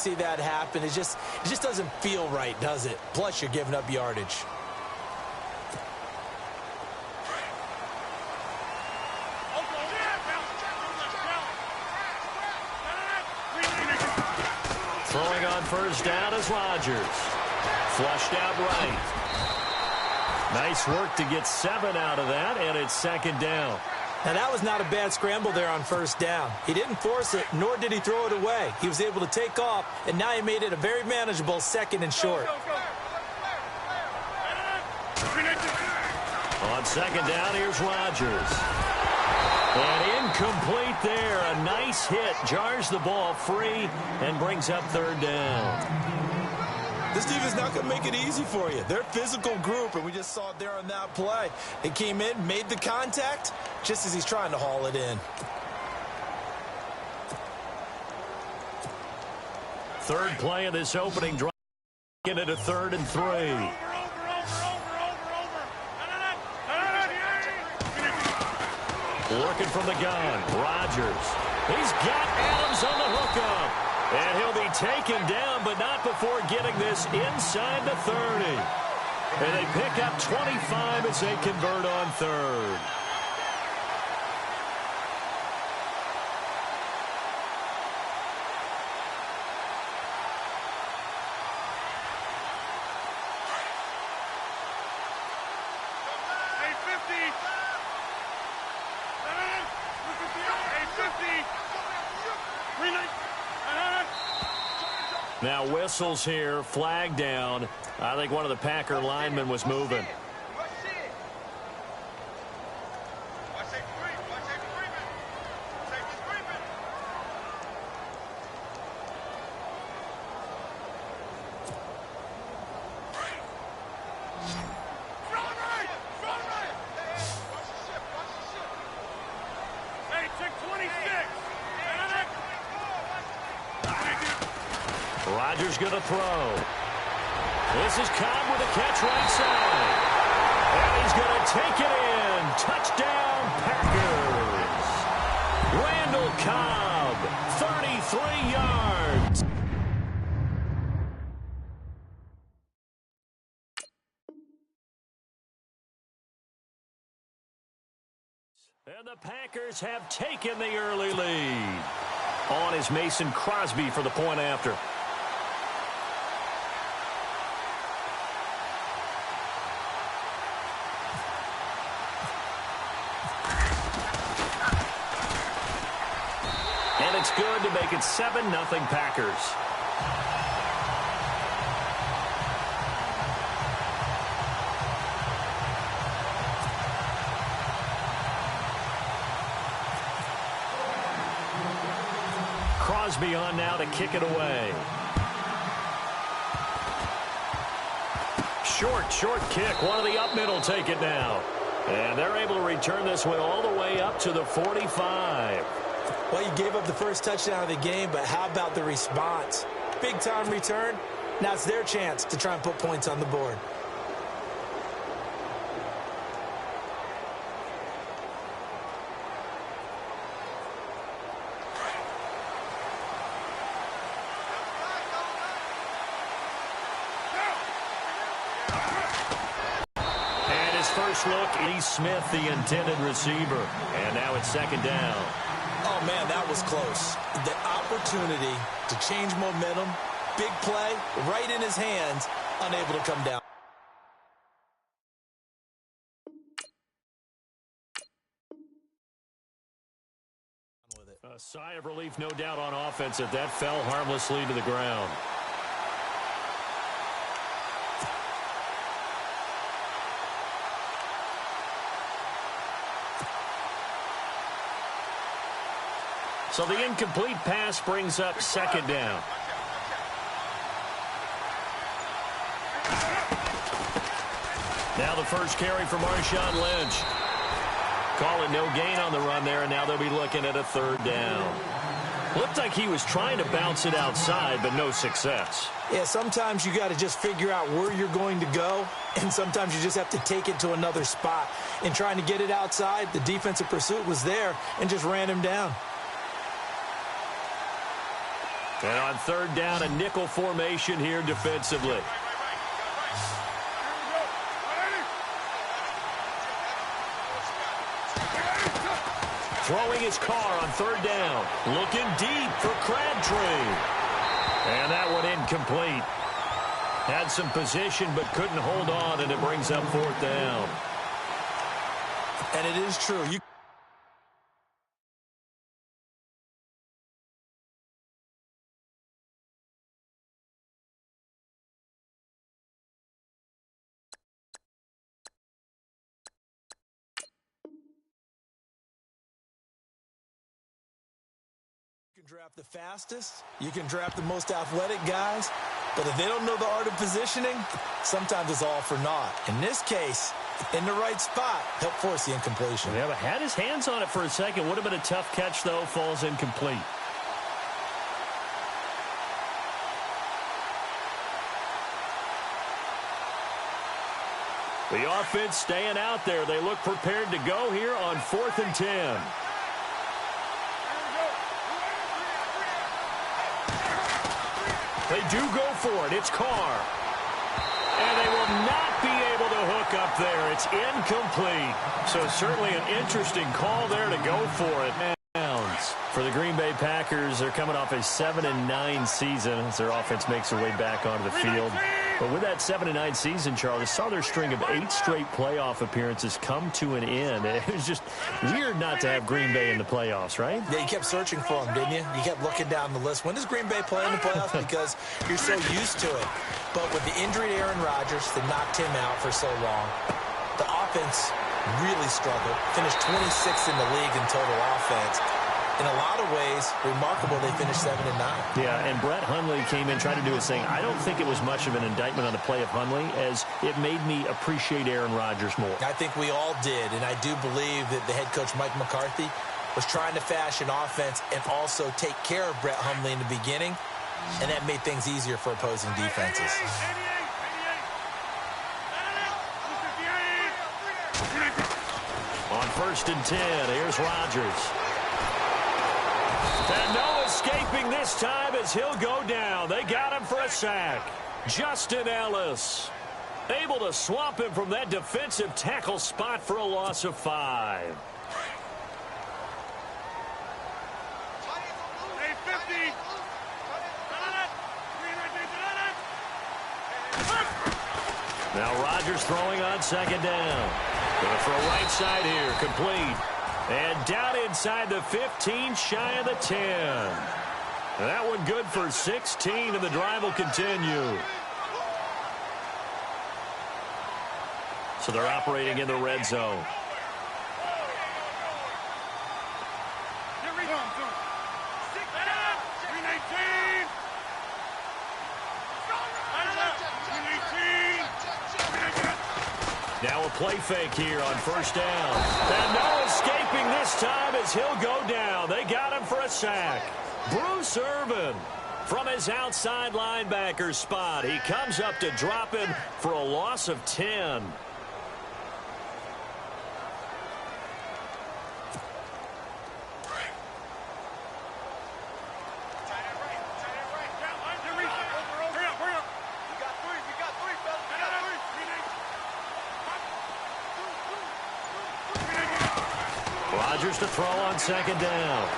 see that happen. It just doesn't feel right, does it? Plus, you're giving up yardage. Throwing on first down is Rodgers. Flushed out right. Nice work to get 7 out of that, and it's second down. Now, that was not a bad scramble there on first down. He didn't force it, nor did he throw it away. He was able to take off, and now he made it a very manageable second and short. On second down, here's Rodgers. And incomplete there. A nice hit. Jars the ball free and brings up third down. This defense not going to make it easy for you. They're a physical group, and we just saw it there on that play. It came in, made the contact, just as he's trying to haul it in. Third play of this opening drive. Get it to 3rd and 3. Working from the gun, Rodgers. He's got Adams on the hookup. And he'll be taken down, but not before getting this inside the 30. And they pick up 25 as they convert on 3rd. Now whistles here, flag down. I think one of the Packer linemen was moving. Rodgers going to throw. This is Cobb with a catch right side. And he's going to take it in. Touchdown, Packers. Randall Cobb, 33 yards. And the Packers have taken the early lead. On is Mason Crosby for the point after. And it's good to make it 7-0 Packers. Crosby on now to kick it away. Short kick. One of the up middle take it now. And they're able to return this one all the way up to the 45. Well, you gave up the first touchdown of the game, but how about the response? Big-time return. Now it's their chance to try and put points on the board. And his first look, Lee Smith, the intended receiver. And now it's second down. Oh, man, that was close. The opportunity to change momentum, big play, right in his hands, unable to come down. A sigh of relief, no doubt, on offense that fell harmlessly to the ground. So the incomplete pass brings up second down. Now the first carry for Marshawn Lynch. Calling no gain on the run there, and now they'll be looking at a third down. Looked like he was trying to bounce it outside, but no success. Yeah, sometimes you got to just figure out where you're going to go, and sometimes you just have to take it to another spot. In trying to get it outside, the defensive pursuit was there and just ran him down. And on third down, a nickel formation here defensively. Throwing his car on third down. Looking deep for Crabtree. And that one incomplete. Had some position but couldn't hold on, and it brings up fourth down. And it is true. You can draft the fastest, you can draft the most athletic guys, but if they don't know the art of positioning, sometimes it's all for naught. In this case, in the right spot, helped force the incompletion. Yeah, but had his hands on it for a second. Would have been a tough catch, though. Falls incomplete. The offense staying out there. They look prepared to go here on 4th and 10. They do go for it. It's Carr. And they will not be able to hook up there. It's incomplete. So certainly an interesting call there to go for it. For the Green Bay Packers, they're coming off a 7-9 season as their offense makes their way back onto the field. But with that 7-9 season, Charles, saw their string of 8 straight playoff appearances come to an end. It was just weird not to have Green Bay in the playoffs, right? Yeah, you kept searching for them, didn't you? You kept looking down the list. When does Green Bay play in the playoffs? Because you're so used to it. But with the injury to Aaron Rodgers that knocked him out for so long, the offense really struggled. Finished 26th in the league in total offense. In a lot of ways, remarkable they finished 7-9. Yeah, and Brett Hundley came in trying to do his thing. I don't think it was much of an indictment on the play of Hundley, as it made me appreciate Aaron Rodgers more. I think we all did, and I do believe that the head coach, Mike McCarthy, was trying to fashion offense and also take care of Brett Hundley in the beginning, and that made things easier for opposing defenses. On 1st and 10, here's Rodgers. And no escaping this time as he'll go down. They got him for a sack. Justin Ellis able to swamp him from that defensive tackle spot for a loss of 5. Now Rodgers throwing on 2nd down. Going for a right side here, complete. And down inside the 15, shy of the 10. And that one good for 16, and the drive will continue. So they're operating in the red zone. Now a play fake here on 1st down. And no escaping this time as he'll go down. They got him for a sack. Bruce Irvin from his outside linebacker spot. He comes up to drop him for a loss of 10. Rodgers to throw on 2nd down.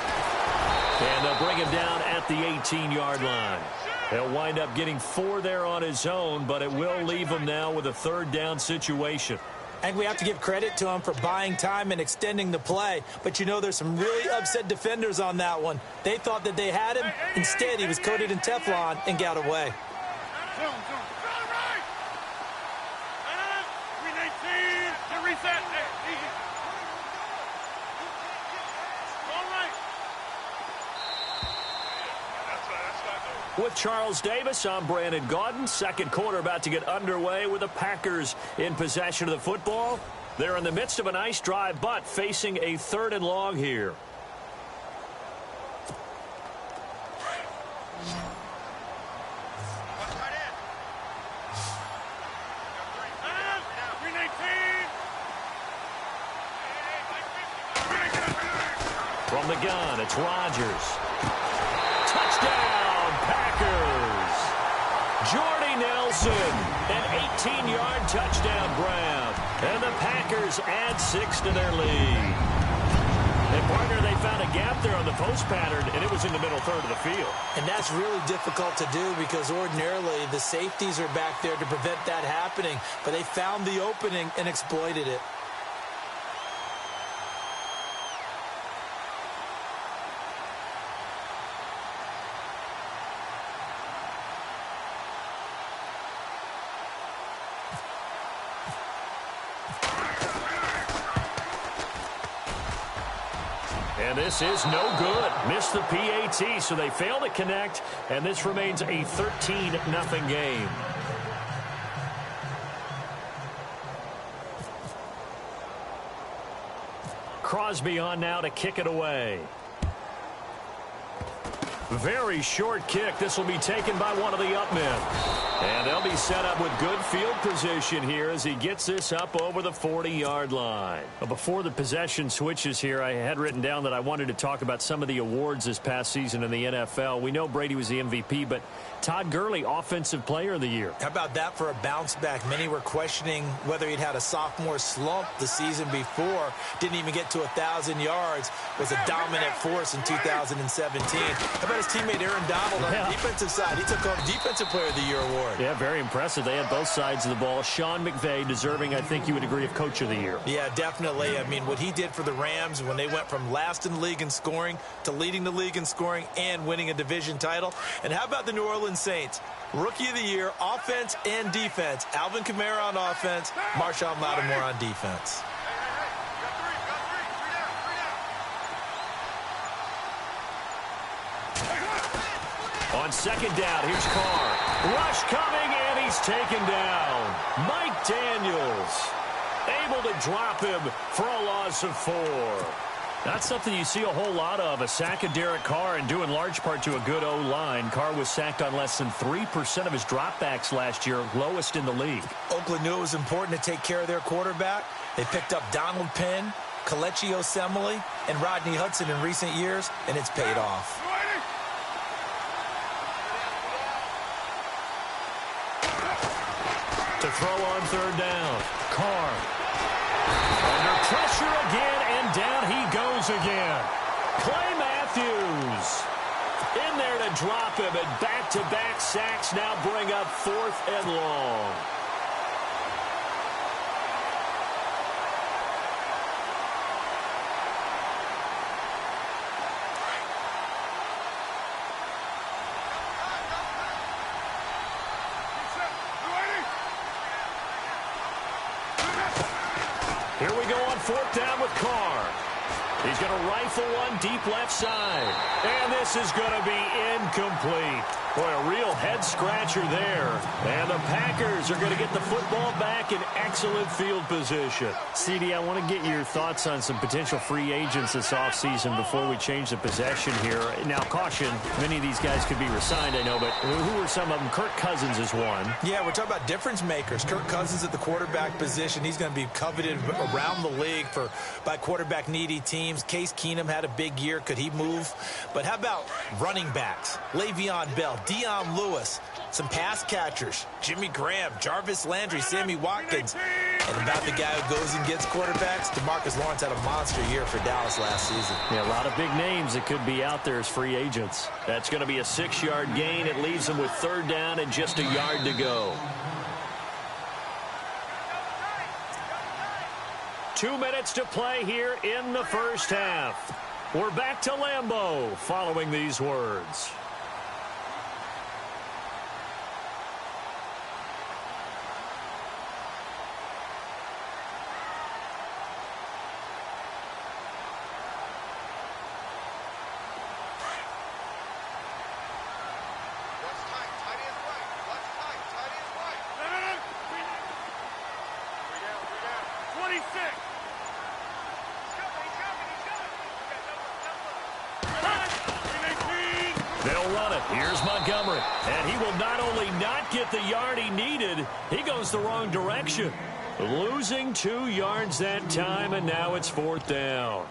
And they'll bring him down at the 18-yard line. He'll wind up getting 4 there on his own, but it will leave him now with a 3rd down situation. And we have to give credit to him for buying time and extending the play. But, you know, there's some really upset defenders on that one. They thought that they had him. Instead, he was coated in Teflon and got away. With Charles Davis, I'm Brandon Gaudin. 2nd quarter about to get underway with the Packers in possession of the football. They're in the midst of a nice drive, but facing a 3rd and long here. From the gun, it's Rodgers. Touchdown! Packers. Jordy Nelson, an 18-yard touchdown grab. And the Packers add 6 to their lead. And, partner, they found a gap there on the post pattern, and it was in the middle third of the field. And that's really difficult to do because ordinarily the safeties are back there to prevent that happening. But they found the opening and exploited it. And this is no good. Missed the PAT, so they fail to connect, and this remains a 13-0 game. Crosby on now to kick it away. Very short kick. This will be taken by one of the up men. And they'll be set up with good field position here as he gets this up over the 40-yard line. But before the possession switches here, I had written down that I wanted to talk about some of the awards this past season in the NFL. We know Brady was the MVP, but Todd Gurley, Offensive Player of the Year. How about that for a bounce back? Many were questioning whether he'd had a sophomore slump the season before. Didn't even get to 1,000 yards. Was a dominant force in 2017. How about his teammate Aaron Donald on the defensive side? He took home Defensive Player of the Year award. Yeah, very impressive. They had both sides of the ball. Sean McVay deserving, I think you would agree, of Coach of the Year. Yeah, definitely. I mean, what he did for the Rams when they went from last in the league in scoring to leading the league in scoring and winning a division title. And how about the New Orleans Saints? Rookie of the Year, offense and defense. Alvin Kamara on offense, Marshawn Lattimore on defense. On second down, here's Carr. Rush coming, and he's taken down. Mike Daniels able to drop him for a loss of 4. That's something you see a whole lot of, a sack of Derek Carr, and due in large part to a good O-line. Carr was sacked on less than 3% of his dropbacks last year, lowest in the league. Oakland knew it was important to take care of their quarterback. They picked up Donald Penn, Kelechi Osemele, and Rodney Hudson in recent years, and it's paid off. To throw on third down, Carr. Under pressure again, and down he goes again. Clay Matthews in there to drop him, and back-to-back sacks now bring up 4th and long. Here we go on 4th down with Carr. He's going to rifle one deep left side. And this is going to be incomplete. Boy, a real head-scratcher there. And the Packers are going to get the football back in excellent field position. CD, I want to get your thoughts on some potential free agents this offseason before we change the possession here. Now, caution, many of these guys could be re-signed, I know, but who are some of them? Kirk Cousins is one. Yeah, we're talking about difference makers. Kirk Cousins at the quarterback position. He's going to be coveted around the league by quarterback-needy teams. Case Keenum had a big year. Could he move? But how about running backs? Le'Veon Bell, Dion Lewis, some pass catchers, Jimmy Graham, Jarvis Landry, Sammy Watkins. And about the guy who goes and gets quarterbacks, DeMarcus Lawrence had a monster year for Dallas last season. Yeah, a lot of big names that could be out there as free agents. That's going to be a 6-yard gain. It leaves them with 3rd down and just a yard to go. 2 minutes to play here in the first half. We're back to Lambeau following these words. They'll run it. Here's Montgomery. And he will not only not get the yard he needed, he goes the wrong direction. Losing 2 yards that time, and now it's 4th down.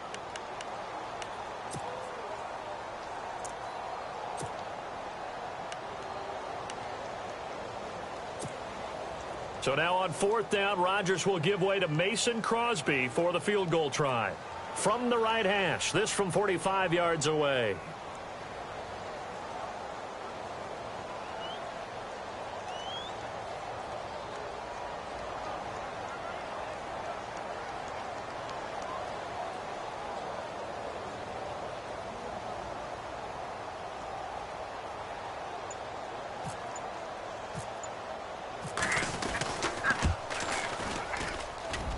So now on 4th down, Rodgers will give way to Mason Crosby for the field goal try. From the right hash, this from 45 yards away.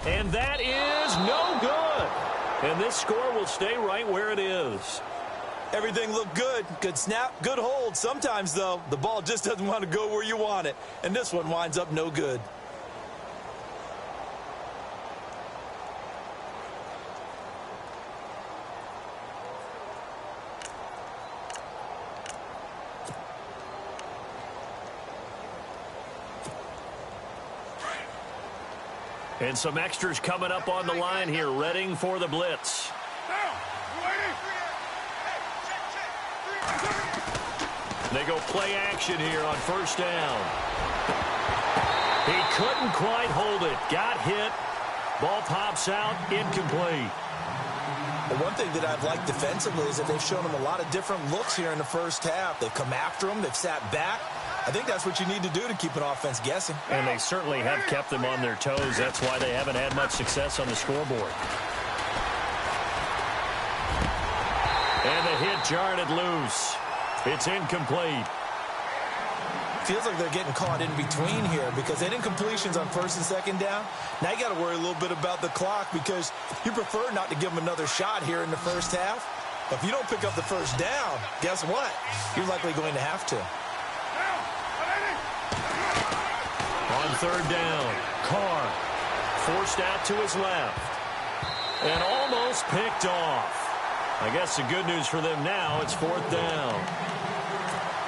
And that is no good. And this score will stay right where it is. Everything looked good. Good snap, good hold. Sometimes, though, the ball just doesn't want to go where you want it. And this one winds up no good. And some extras coming up on the line here, readying for the blitz. They go play action here on 1st down. He couldn't quite hold it. Got hit. Ball pops out, incomplete. Well, one thing that I've liked defensively is that they've shown him a lot of different looks here in the first half. They've come after him. They've sat back. I think that's what you need to do to keep an offense guessing. And they certainly have kept them on their toes. That's why they haven't had much success on the scoreboard. And the hit jarred it loose. It's incomplete. Feels like they're getting caught in between here because they didn't completions on 1st and 2nd down. Now you got to worry a little bit about the clock because you prefer not to give them another shot here in the first half. But if you don't pick up the 1st down, guess what? You're likely going to have to. On 3rd down, Carr forced out to his left and almost picked off. I guess the good news for them now, it's 4th down.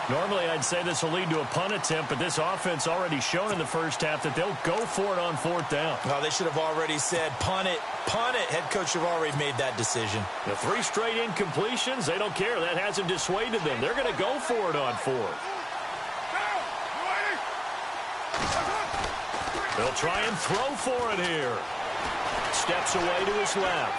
Normally, I'd say this will lead to a punt attempt, but this offense already shown in the first half that they'll go for it on 4th down. Well, they should have already said, punt it, punt it. Head coach should have already made that decision. The 3 straight incompletions, they don't care. That hasn't dissuaded them. They're going to go for it on 4th. They'll try and throw for it here. Steps away to his left.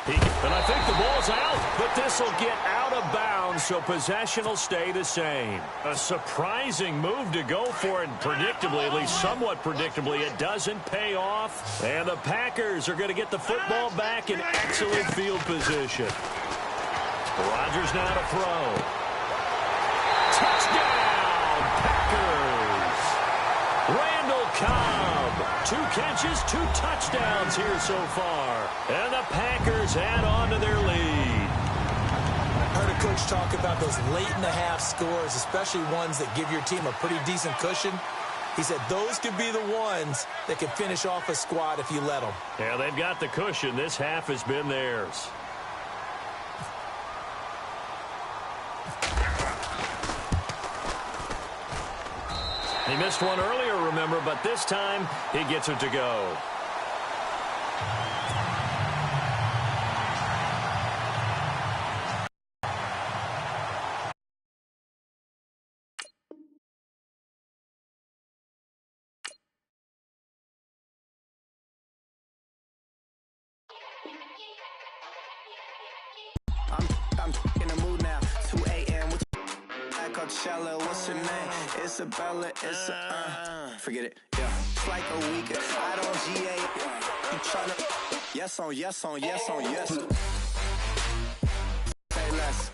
And I think the ball's out, but this will get out of bounds, so possession will stay the same. A surprising move to go for it, and predictably, at least somewhat predictably, it doesn't pay off. And the Packers are going to get the football back in excellent field position. Rodgers now to throw. Touchdown, Packers! Randall Cobb, 2 catches, 2 touchdowns here so far. And the Packers add on to their lead. I heard a coach talk about those late-in-the-half scores, especially ones that give your team a pretty decent cushion. He said those could be the ones that can finish off a squad if you let them. Yeah, they've got the cushion. This half has been theirs. He missed one earlier, remember, but this time he gets it to go. I'm in the mood now. 2 a.m. with Coachella. What's her name? Isabella. It's forget it. Yeah. It's like a week. I don't GA. You tryna yes on yes on yes on yes. Say less.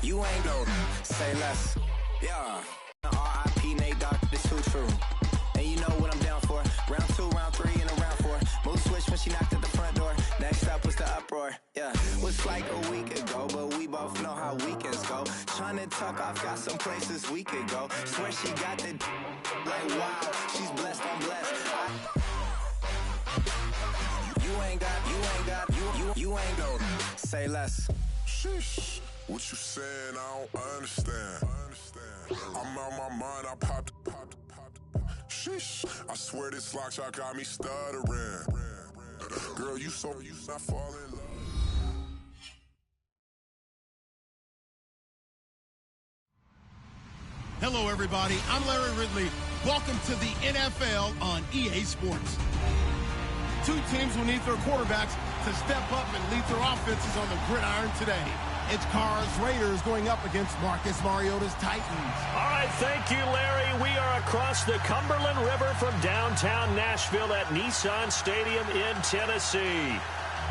You ain't no. Say less. Yeah. R.I.P. Nate Dogg. This too true. And you know what I'm down for. Round 2, round 3, and a round 4. Mood switch when she knocked at the front door. Next up was the uproar. Yeah, was like a week ago, but we both know how weekends go. Tryna tuck off, got some places we could go. Swear she got the like wow, she's blessed, I'm blessed. You ain't no. Say less. Sheesh. What you saying? I don't understand. I'm out my mind. I popped. Sheesh. I swear this lock shot got me stuttering. Girl, you not falling in love. Hello, everybody. I'm Larry Ridley. Welcome to the NFL on EA Sports. Two teams will need their quarterbacks to step up and lead their offenses on the gridiron today. It's Carr's Raiders going up against Marcus Mariota's Titans. All right, thank you, Larry. We are across the Cumberland River from downtown Nashville at Nissan Stadium in Tennessee.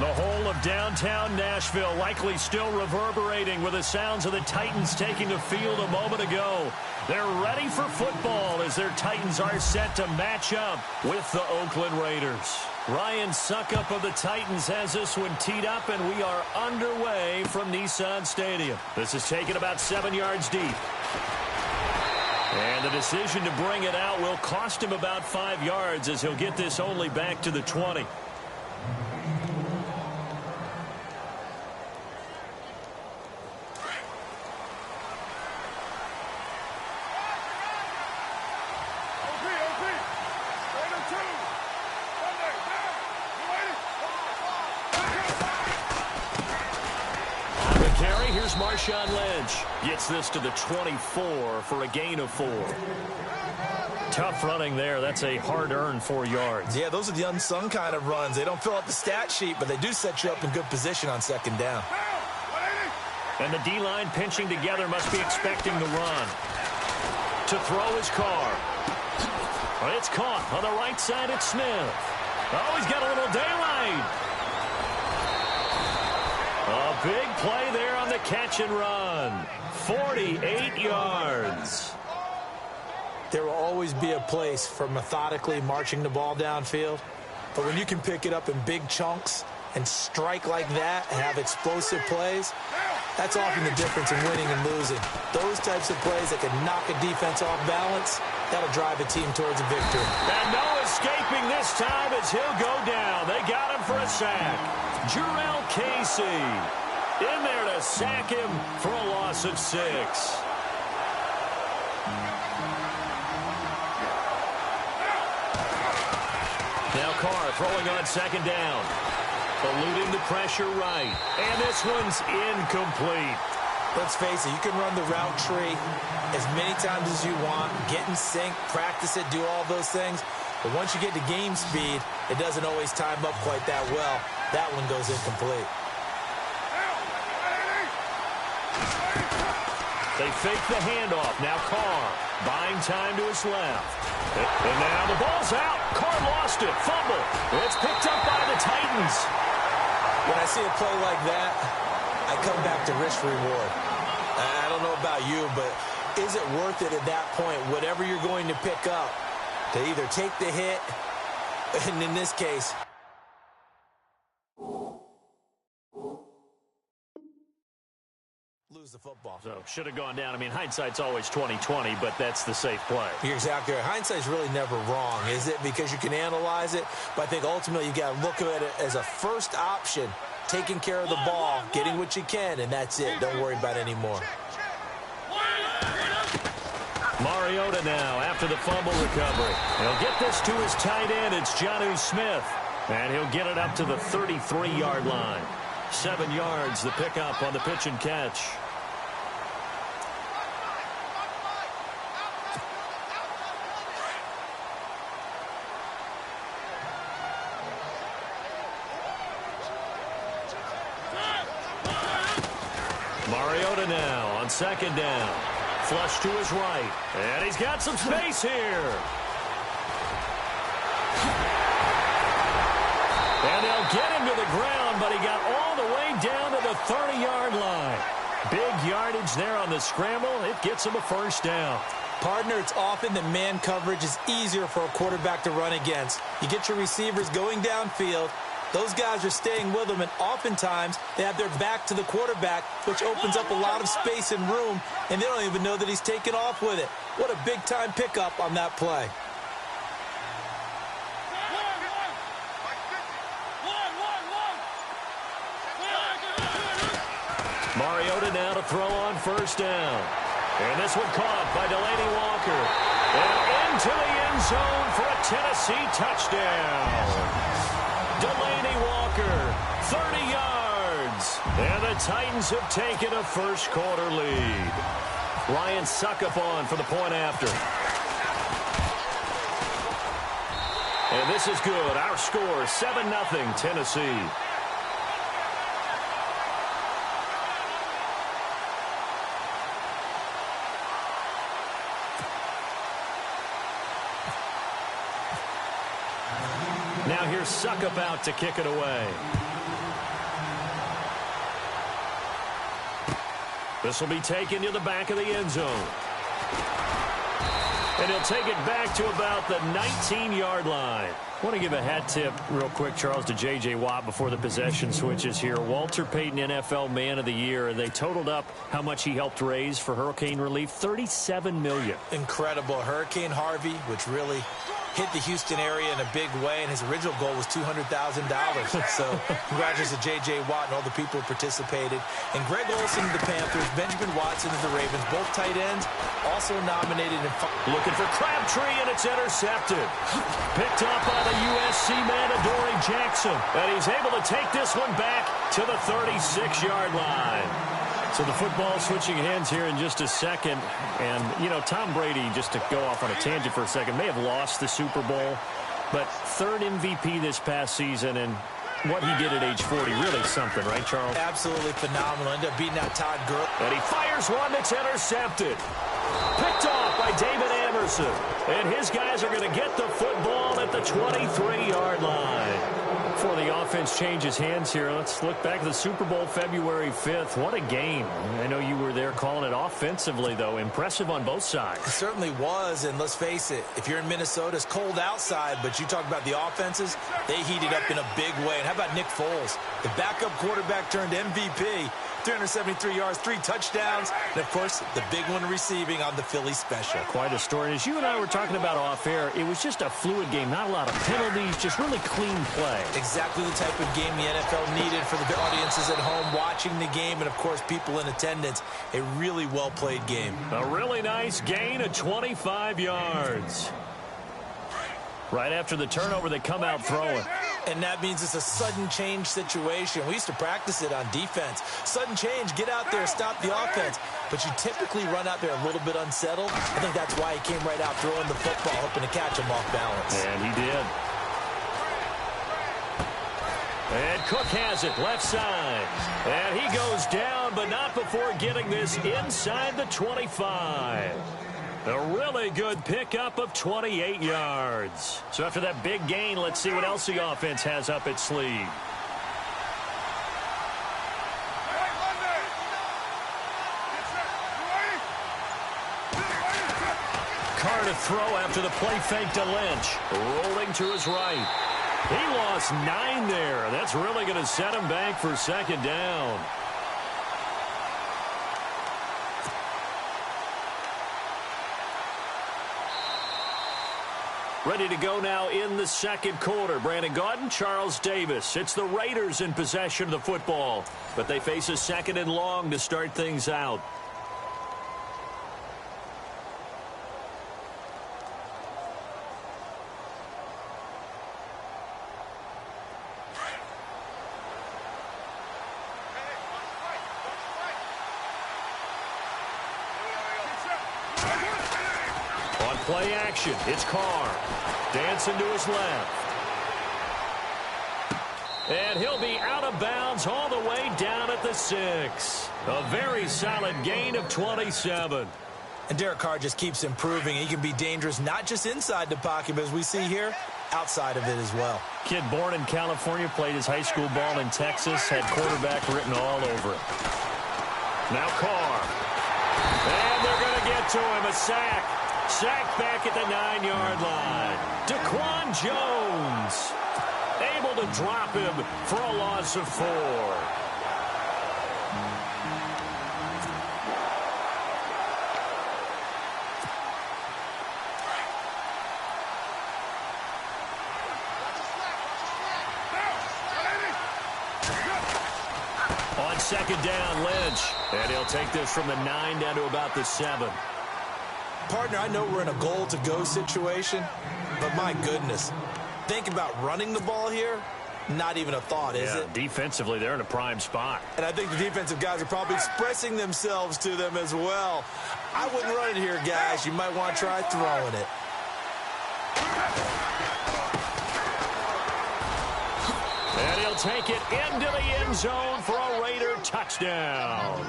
The whole of downtown Nashville likely still reverberating with the sounds of the Titans taking the field a moment ago. They're ready for football as their Titans are set to match up with the Oakland Raiders. Ryan Suckup of the Titans has this one teed up, and we are underway from Nissan Stadium. This is taken about 7 yards deep. And the decision to bring it out will cost him about 5 yards as he'll get this only back to the 20. Here's Marshawn Lynch. Gets this to the 24 for a gain of 4. Tough running there. That's a hard-earned 4 yards. Yeah, those are the unsung kind of runs. They don't fill out the stat sheet, but they do set you up in good position on second down. And the D-line pinching together must be expecting the run. To throw his Carr. It's caught on the right side. It's Smith. Oh, he's got a little daylight. A big play there on the catch and run. 48 yards. There will always be a place for methodically marching the ball downfield. But when you can pick it up in big chunks and strike like that and have explosive plays, that's often the difference in winning and losing. Those types of plays that can knock a defense off balance, that'll drive a team towards a victory. And no escaping this time as he'll go down. They got him for a sack. Jurrell Casey in there to sack him for a loss of 6. Now Carr throwing on second down. Eluding the pressure right. And this one's incomplete. Let's face it, you can run the route tree as many times as you want, get in sync, practice it, do all those things. But once you get to game speed, it doesn't always time up quite that well. That one goes incomplete. They fake the handoff. Now Carr buying time to his left. And now the ball's out. Carr lost it. Fumble. It's picked up by the Titans. When I see a play like that, I come back to risk reward. I don't know about you, but is it worth it at that point, whatever you're going to pick up, to either take the hit, and in this case, lose the football. So should have gone down. I mean, hindsight's always 20/20, but that's the safe play. You're exactly right. Hindsight's really never wrong, is it? Because you can analyze it, but I think ultimately you got to look at it as a first option, taking care of the ball, getting what you can, and that's it. Don't worry about it anymore. Mariota now after the fumble recovery. He'll get this to his tight end. It's Jonnu Smith. And he'll get it up to the 33-yard line. 7 yards, the pickup on the pitch and catch. Mariota now on second down. Flush to his right. And he's got some space here. And they'll get him to the ground, but he got all the way down to the 30-yard line. Big yardage there on the scramble. It gets him a first down. Partner, it's often that man coverage is easier for a quarterback to run against. You get your receivers going downfield. Those guys are staying with them, and oftentimes they have their back to the quarterback, which opens up a lot of space and room, and they don't even know that he's taken off with it. What a big-time pickup on that play. Mariota now to throw on first down. And this one caught by Delaney Walker. And into the end zone for a Tennessee touchdown. Delaney Walker, 30 yards. And the Titans have taken a first quarter lead. Ryan Suckup on for the point after. And this is good. Our score, 7-0 Tennessee. Now here's Suckup out to kick it away. This will be taken to the back of the end zone. And he'll take it back to about the 19-yard line. I want to give a hat tip real quick, Charles, to J.J. Watt before the possession switches here. Walter Payton, NFL Man of the Year. They totaled up how much he helped raise for hurricane relief, $37 million. Incredible. Hurricane Harvey, which really hit the Houston area in a big way, and his original goal was $200,000. So congratulations to J.J. Watt and all the people who participated. And Greg Olsen of the Panthers, Benjamin Watson of the Ravens, both tight ends, also nominated. Looking for Crabtree, and it's intercepted. Picked up by the USC man, Adoree Jackson. And he's able to take this one back to the 36-yard line. So the football switching hands here in just a second. And, you know, Tom Brady, just to go off on a tangent for a second, may have lost the Super Bowl, but third MVP this past season, and what he did at age 40, really something, right, Charles? Absolutely phenomenal. Ended up beating out Todd Gurley. And he fires one that's intercepted. Picked off by David Amerson. And his guys are going to get the football at the 23-yard line. Before the offense changes hands here, let's look back at the Super Bowl February 5th. What a game. I know you were there calling it offensively, though. Impressive on both sides. It certainly was, and let's face it, if you're in Minnesota, it's cold outside, but you talk about the offenses, they heated up in a big way. And how about Nick Foles? The backup quarterback turned MVP. 373 yards, 3 touchdowns, and, of course, the big one receiving on the Philly special. Quite a story. As you and I were talking about off air, it was just a fluid game. Not a lot of penalties, just really clean play. Exactly the type of game the NFL needed for the audiences at home watching the game and, of course, people in attendance. A really well-played game. A really nice gain of 25 yards. Right after the turnover, they come out throwing. And that means it's a sudden change situation. We used to practice it on defense. Sudden change, get out there, stop the offense. But you typically run out there a little bit unsettled. I think that's why he came right out throwing the football, hoping to catch him off balance. And he did. And Cook has it, left side. And he goes down, but not before getting this inside the 25. A really good pickup of 28 yards. So after that big gain, let's see what else the offense has up its sleeve. Carr to throw after the play fake to Lynch. Rolling to his right. He lost 9 there. That's really going to set him back for second down. Ready to go now in the second quarter. Brandon Gaudin, Charles Davis. It's the Raiders in possession of the football, but they face a second and long to start things out. Play action. It's Carr. Dancing to his left. And he'll be out of bounds all the way down at the 6. A very solid gain of 27. And Derek Carr just keeps improving. He can be dangerous not just inside the pocket, but as we see here, outside of it as well. Kid born in California, played his high school ball in Texas, had quarterback written all over it. Now Carr. And they're going to get to him. A sack. Sacked back at the 9-yard line. Daquan Jones able to drop him for a loss of 4. On second down, Lynch. And he'll take this from the 9 down to about the 7. Partner, I know we're in a goal-to-go situation, but my goodness, think about running the ball here. Not even a thought, is it? Defensively, they're in a prime spot. And I think the defensive guys are probably expressing themselves to them as well. I wouldn't run it here, guys. You might want to try throwing it. And he'll take it into the end zone for a Raider touchdown.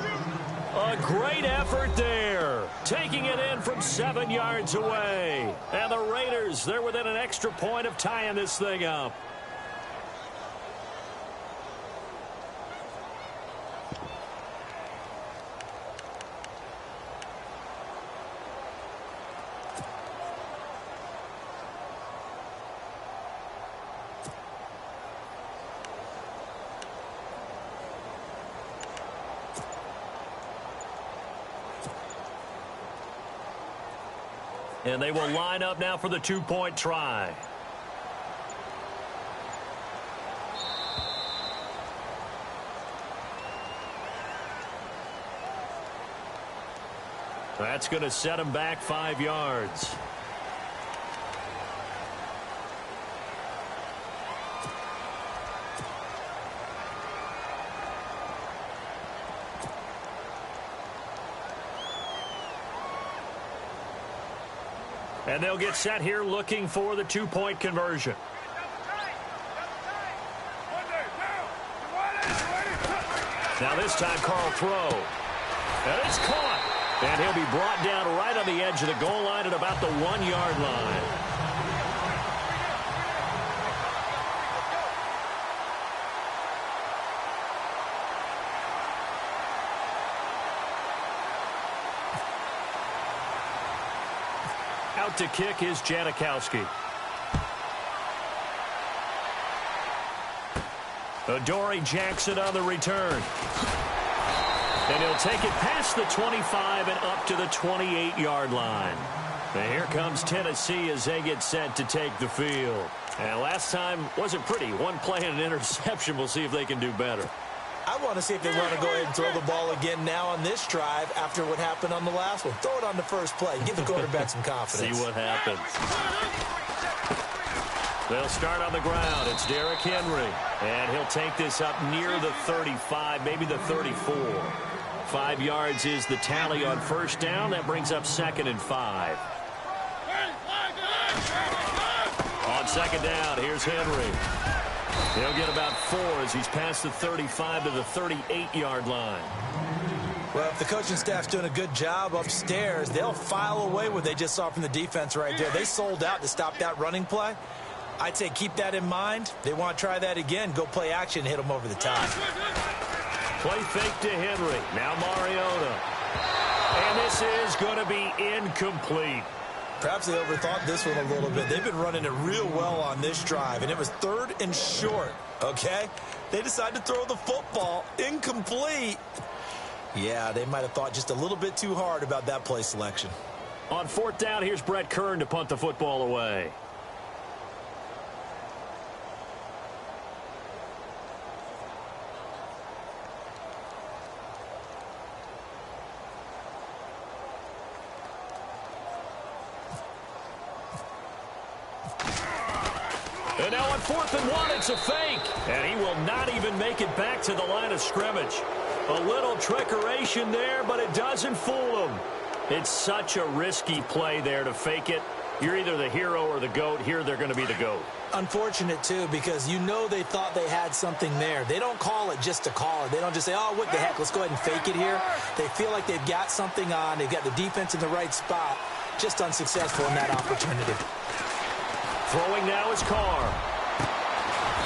A great effort there, taking it in from 7 yards away. And the Raiders, they're within an extra point of tying this thing up. And they will line up now for the two-point try. That's going to set them back 5 yards. And they'll get set here looking for the two-point conversion. Now this time, Carl throw. And it's caught. And he'll be brought down right on the edge of the goal line at about the 1 yard line. Out to kick is Janikowski. Adoree Jackson on the return. And he'll take it past the 25 and up to the 28-yard line. And here comes Tennessee as they get set to take the field. And last time wasn't pretty. One play and an interception. We'll see if they can do better. I want to see if they want to go ahead and throw the ball again now on this drive after what happened on the last one. Throw it on the first play. Give the quarterback some confidence. See what happens. They'll start on the ground. It's Derrick Henry. And he'll take this up near the 35, maybe the 34. 5 yards is the tally on first down. That brings up 2nd and 5. On second down, here's Henry. He'll get about 4 as he's past the 35 to the 38-yard line. Well, if the coaching staff's doing a good job upstairs, they'll file away what they just saw from the defense right there. They sold out to stop that running play. I'd say keep that in mind. They want to try that again. Go play action, hit them over the top. Play fake to Henry. Now Mariota. And this is going to be incomplete. Perhaps they overthought this one a little bit. They've been running it real well on this drive, and it was 3rd and short, okay? They decided to throw the football. Incomplete. Yeah, they might have thought just a little bit too hard about that play selection. On 4th down, here's Brett Kern to punt the football away. And now on 4th and 1, it's a fake. And he will not even make it back to the line of scrimmage. A little trickeration there, but it doesn't fool him. It's such a risky play there to fake it. You're either the hero or the GOAT. Here they're going to be the GOAT. Unfortunate, too, because you know they thought they had something there. They don't call it just to call it. They don't just say, oh, what the heck, let's go ahead and fake it here. They feel like they've got something on. They've got the defense in the right spot. Just unsuccessful in that opportunity. Throwing now is Carr.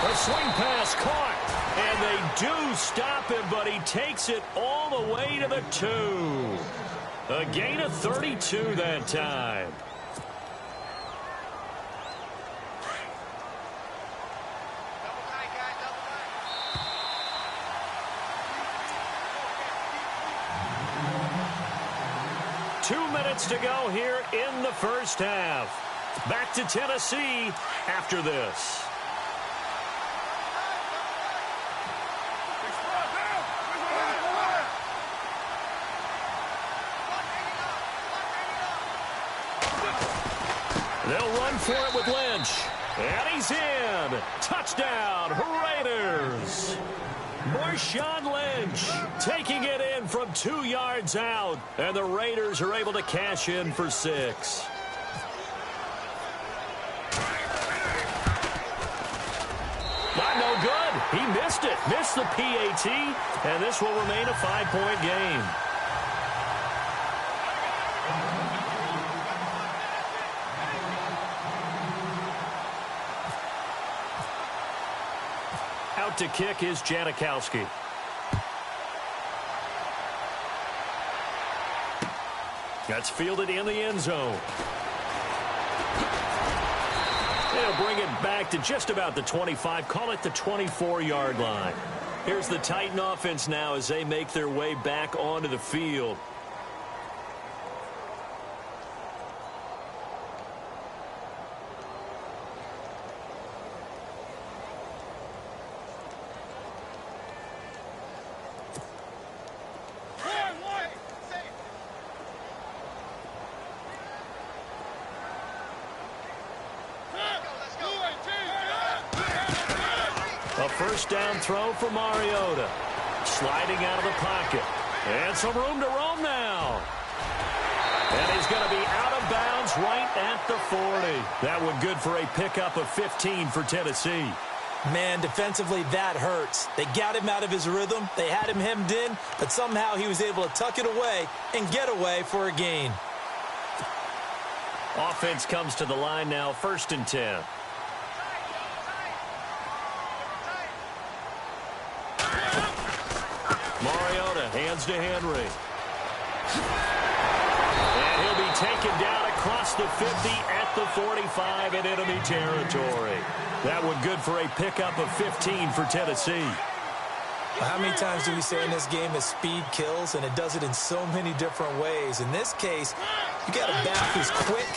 A swing pass caught. And they do stop him, but he takes it all the way to the 2. A gain of 32 that time. Two minutes to go here in the first half. Back to Tennessee after this. They'll run for it with Lynch. And he's in. Touchdown, Raiders. Marshawn Lynch taking it in from 2 yards out. And the Raiders are able to cash in for 6. Not no good. He missed it. Missed the PAT. And this will remain a 5-point game. Out to kick is Janikowski. That's fielded in the end zone. They'll bring it back to just about the 25. Call it the 24-yard line. Here's the Titan offense now as they make their way back onto the field. A first down throw for Mariota. Sliding out of the pocket. And some room to roam now. And he's going to be out of bounds right at the 40. That one good for a pickup of 15 for Tennessee. Man, defensively, that hurts. They got him out of his rhythm. They had him hemmed in, but somehow he was able to tuck it away and get away for a gain. Offense comes to the line now, 1st and 10. Mariota hands to Henry. And he'll be taken down across the 50 at the 45 in enemy territory. That one good for a pickup of 15 for Tennessee. How many times do we say in this game that speed kills, and it does it in so many different ways? In this case, you got a back who's quick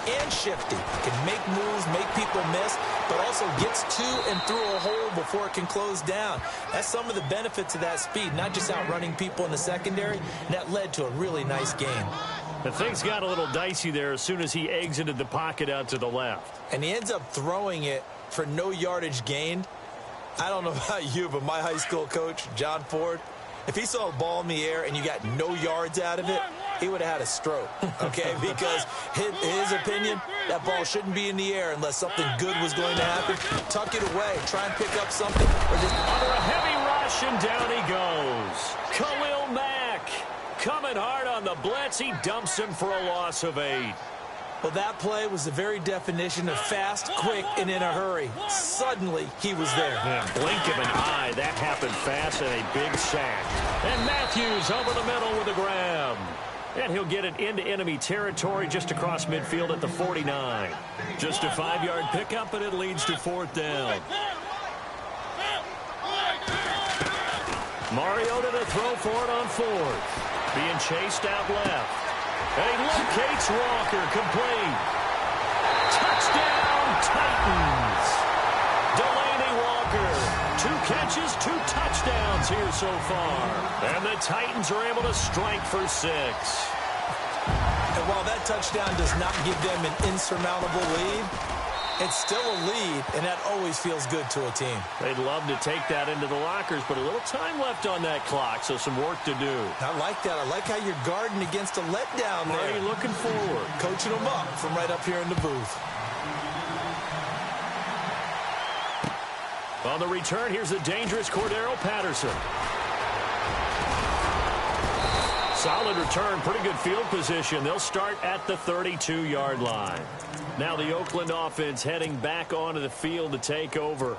and shifty, can make moves, make people miss, but also gets to and through a hole before it can close down. That's some of the benefits of that speed, not just outrunning people in the secondary, and that led to a really nice game. The things got a little dicey there as soon as he exited the pocket out to the left. And he ends up throwing it for no yardage gained. I don't know about you, but my high school coach, John Ford, if he saw a ball in the air and you got no yards out of it, he would have had a stroke, okay? Because his opinion, that ball shouldn't be in the air unless something good was going to happen. Tuck it away, try and pick up something, or just under a heavy rush, and down he goes. Khalil Mack coming hard on the blitz. He dumps him for a loss of 8. Well, that play was the very definition of fast, quick, and in a hurry. Suddenly, he was there. Yeah, blink of an eye. That happened fast and a big sack. And Matthews over the middle with a grab. And he'll get it into enemy territory just across midfield at the 49. Just a 5-yard pickup, and it leads to 4th down. Mariota to throw for it on 4th. Being chased out left. And he locates Walker, complete. Touchdown, Titans. Delaney Walker, 2 catches, 2 touchdowns here so far. And the Titans are able to strike for 6. And while that touchdown does not give them an insurmountable lead, it's still a lead, and that always feels good to a team. They'd love to take that into the lockers, but a little time left on that clock, so some work to do. I like that. I like how you're guarding against a letdown there. Already looking forward. Coaching them up from right up here in the booth. On the return, here's the dangerous Cordero Patterson. Solid return, pretty good field position. They'll start at the 32-yard line. Now the Oakland offense heading back onto the field to take over.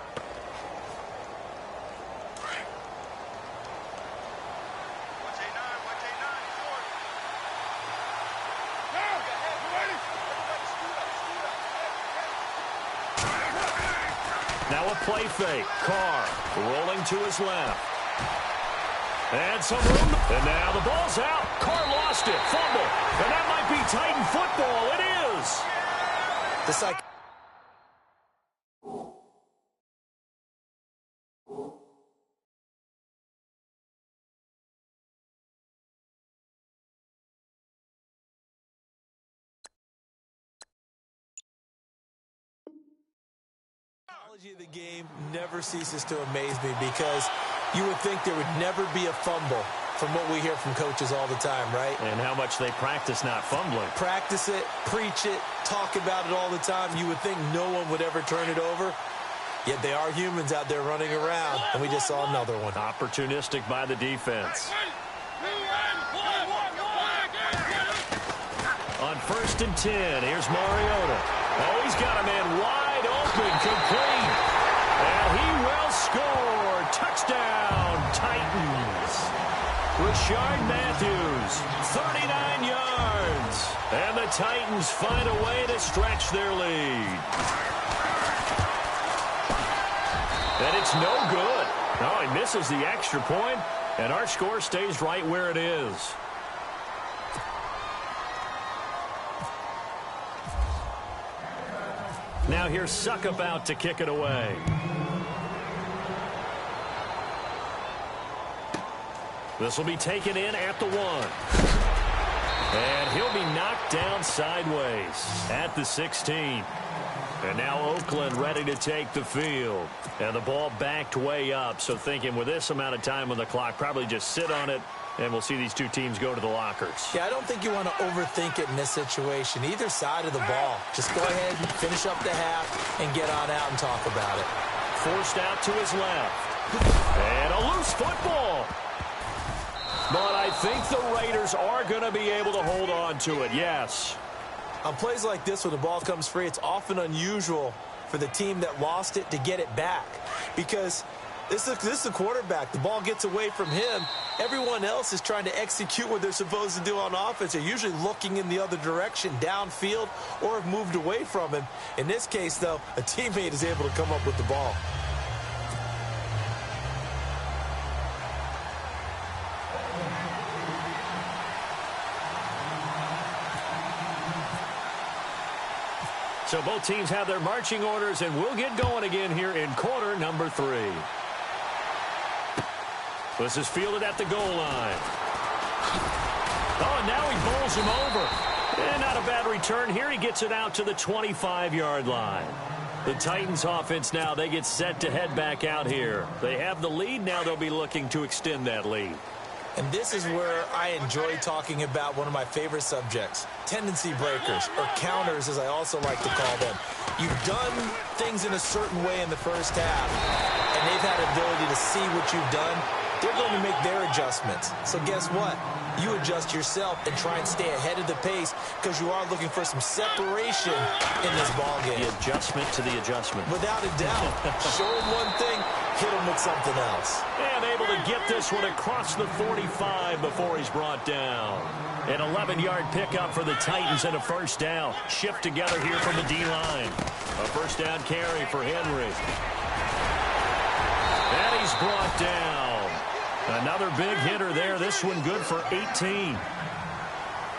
Now a play fake. Carr rolling to his left. And some room. And now the ball's out. Carr lost it. Fumble. And that might be Titan football. It is. The psych Technology of the game never ceases to amaze me because you would think there would never be a fumble from what we hear from coaches all the time, right? And how much they practice not fumbling. Practice it, preach it, talk about it all the time. You would think no one would ever turn it over. Yet they are humans out there running around, and we just saw another one. Opportunistic by the defense. On 1st and 10, here's Mariota. Oh, he's got a man wide open, complete. And he will score. Touchdown, Titans. Rashard Matthews, 39 yards. And the Titans find a way to stretch their lead. And it's no good. No, he misses the extra point, and our score stays right where it is. Now here's Suckup out to kick it away. This will be taken in at the 1. And he'll be knocked down sideways at the 16. And now Oakland ready to take the field. And the ball backed way up, so thinking with this amount of time on the clock, probably just sit on it, and we'll see these two teams go to the lockers. Yeah, I don't think you want to overthink it in this situation. Either side of the ball. Just go ahead and finish up the half and get on out and talk about it. Forced out to his left. And a loose football. But I think the Raiders are going to be able to hold on to it, yes. On plays like this, when the ball comes free, it's often unusual for the team that lost it to get it back. Because this is the quarterback. The ball gets away from him. Everyone else is trying to execute what they're supposed to do on offense. They're usually looking in the other direction, downfield, or have moved away from him. In this case, though, a teammate is able to come up with the ball. So both teams have their marching orders, and we'll get going again here in quarter number 3. This is fielded at the goal line. Oh, and now he bowls him over. And not a bad return here. He gets it out to the 25-yard line. The Titans offense now, they get set to head back out here. They have the lead. Now they'll be looking to extend that lead. And this is where I enjoy talking about one of my favorite subjects, tendency breakers, or counters as I also like to call them. You've done things in a certain way in the first half, and they've had the ability to see what you've done. They're going to make their adjustments. So guess what? You adjust yourself and try and stay ahead of the pace because you are looking for some separation in this ball game. The adjustment to the adjustment. Without a doubt. Show them one thing, hit them with something else. And able to get this one across the 45 before he's brought down. An 11-yard pickup for the Titans and a first down. Shift together here from the D-line. A first down carry for Henry. And he's brought down. Another big hitter there. This one good for 18.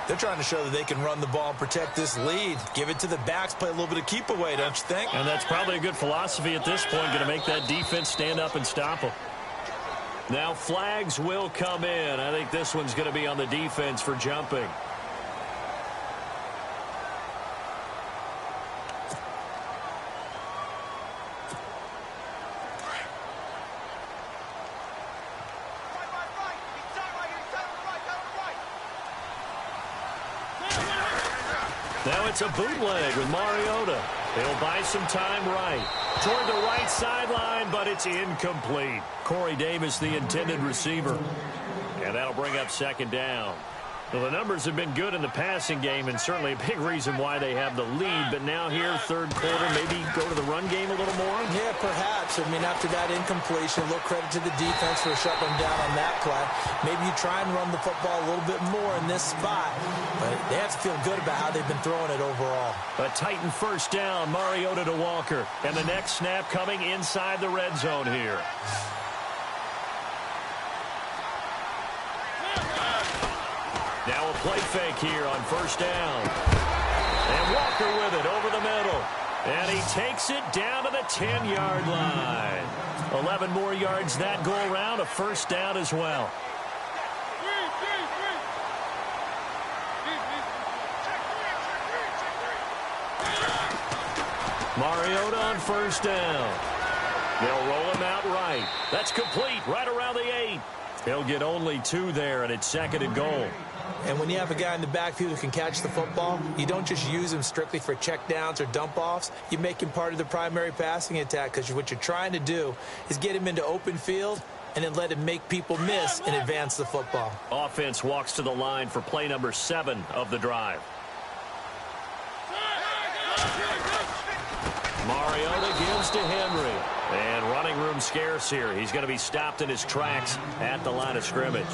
They're trying to show that they can run the ball and protect this lead. Give it to the backs, play a little bit of keep away, don't you think? And that's probably a good philosophy at this point, going to make that defense stand up and stop them. Now flags will come in. I think this one's going to be on the defense for jumping. Now it's a bootleg with Mariota. He'll buy some time right. Toward the right sideline, but it's incomplete. Corey Davis, the intended receiver. And that'll bring up second down. Well, the numbers have been good in the passing game, and certainly a big reason why they have the lead. But now here, third quarter, maybe go to the run game a little more? Yeah, perhaps. I mean, after that incompletion, a little credit to the defense for shutting them down on that play. Maybe you try and run the football a little bit more in this spot. But they have to feel good about how they've been throwing it overall. A Titan first down, Mariota to Walker. And the next snap coming inside the red zone here. Now a play fake here on first down. And Walker with it over the middle. And he takes it down to the 10-yard line. 11 more yards that go around, a first down as well. Mariota on first down. They'll roll him out right. That's complete, right around the 8. He'll get only 2 there, and it's 2nd and goal. And when you have a guy in the backfield who can catch the football, you don't just use him strictly for checkdowns or dump-offs. You make him part of the primary passing attack, because what you're trying to do is get him into open field and then let him make people miss and advance the football. Offense walks to the line for play number 7 of the drive. Mariota gives to Henry. And running room scarce here. He's going to be stopped in his tracks at the line of scrimmage.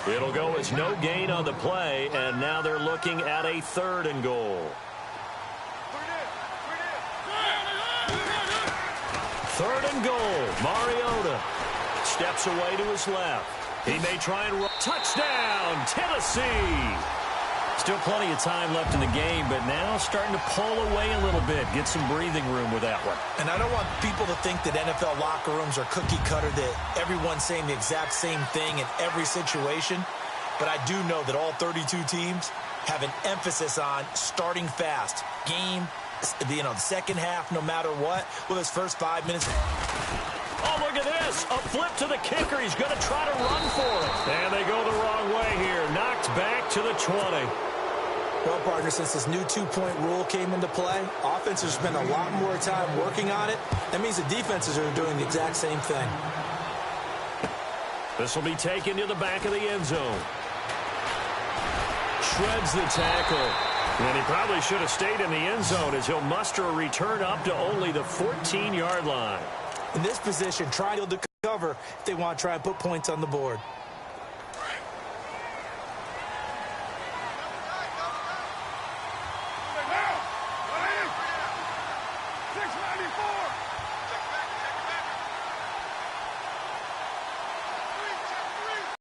It'll go as no gain on the play, and now they're looking at a 3rd and goal. 3rd and goal. Mariota steps away to his left. He may try and run. Touchdown, Tennessee! Still plenty of time left in the game, but now starting to pull away a little bit. Get some breathing room with that one. And I don't want people to think that NFL locker rooms are cookie cutter, that everyone's saying the exact same thing in every situation. But I do know that all 32 teams have an emphasis on starting fast. Game, the second half, no matter what, with his first 5 minutes. Oh, look at this. A flip to the kicker. He's going to try to run for it. And they go the wrong way here. Knocked back to the 20. Well, partner, since this new 2-point rule came into play, offenses spend a lot more time working on it. That means the defenses are doing the exact same thing. This will be taken to the back of the end zone. Shreds the tackle. And he probably should have stayed in the end zone as he'll muster a return up to only the 14-yard line. In this position, trying to cover if they want to try and put points on the board.